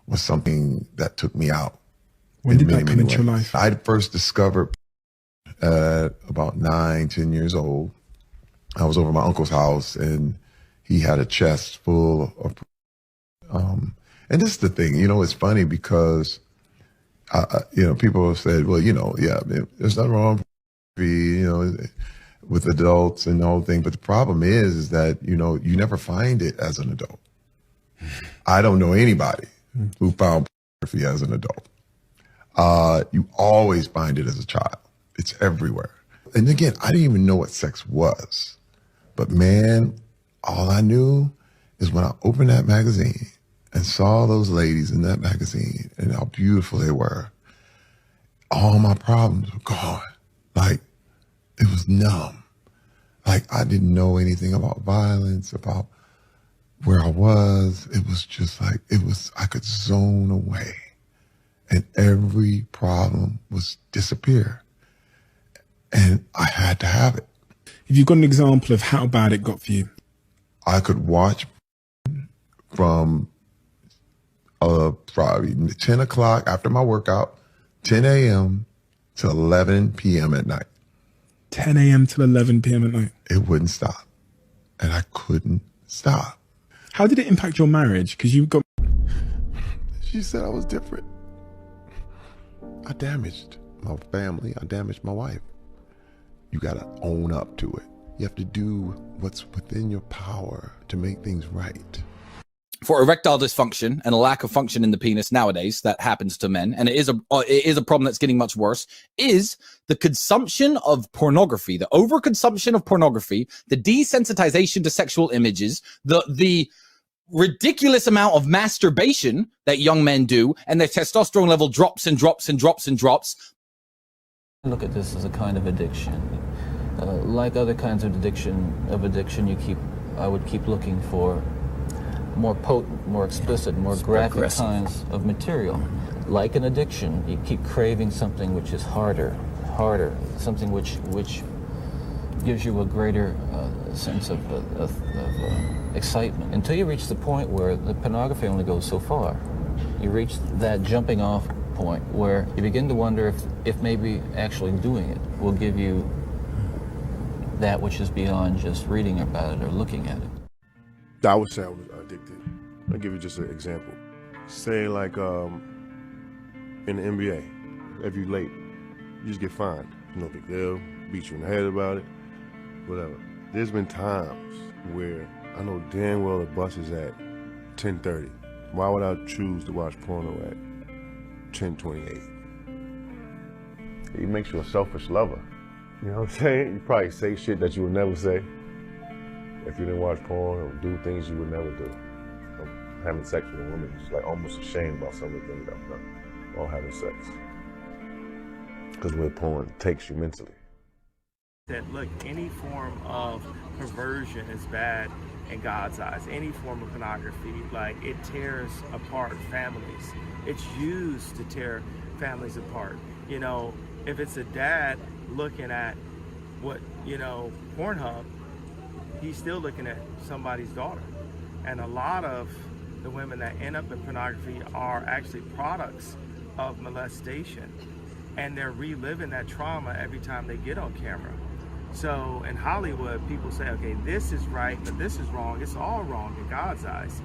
was something that took me out. When did that come into your life? I first discovered at about 9, 10 years old. I was over at my uncle's house and he had a chest full of, and this is the thing, it's funny because, people have said, well, there's nothing wrong with adults and the whole thing. But the problem is that, you never find it as an adult. I don't know anybody who found pornography as an adult. You always find it as a child. It's everywhere. And again, I didn't even know what sex was. But man, all I knew is when I opened that magazine and saw those ladies in that magazine and how beautiful they were, all my problems were gone. Like, it was numb. Like, I didn't know anything about violence, about where I was. It was just like, I could zone away and every problem was disappear. And I had to have it. If you've got an example of how bad it got for you. I could watch from probably 10 o'clock after my workout, 10 a.m. to 11 p.m. at night. 10 a.m. till 11 p.m. at night? It wouldn't stop. And I couldn't stop. How did it impact your marriage? Because you got... She said I was different. I damaged my family. I damaged my wife. You got to own up to it. You have to do what's within your power to make things right. For erectile dysfunction and a lack of function in the penis nowadays that happens to men, and it is a problem that's getting much worse, is the consumption of pornography, the overconsumption of pornography, the desensitization to sexual images, the ridiculous amount of masturbation that young men do, and their testosterone level drops and drops and drops and drops. Look at this as a kind of addiction. Like other kinds of addiction, I would keep looking for more potent, more explicit, more graphic kinds of material. Like an addiction, you keep craving something which is harder, something which gives you a greater sense of excitement, until you reach the point where the pornography only goes so far. You reach that jumping off point where you begin to wonder if maybe actually doing it will give you that which is beyond just reading about it or looking at it. I would say I was addicted. I'll give you just an example. Say like in the NBA, if you're late, you just get fined. No big deal, beat you in the head about it, whatever. There's been times where I know damn well the bus is at 10:30. Why would I choose to watch porno at 10:28? It makes you a selfish lover. You know what I'm saying? You probably say shit that you would never say if you didn't watch porn, or do things you would never do. Having sex with a woman, just like almost ashamed about some of the things I've done while having sex. Because where porn takes you mentally. That look, any form of perversion is bad in God's eyes. Any form of pornography, like, it tears apart families. It's used to tear families apart. If it's a dad looking at what, Pornhub, he's still looking at somebody's daughter. And a lot of the women that end up in pornography are actually products of molestation. And they're reliving that trauma every time they get on camera. So in Hollywood, people say, okay, this is right, but this is wrong. It's all wrong in God's eyes.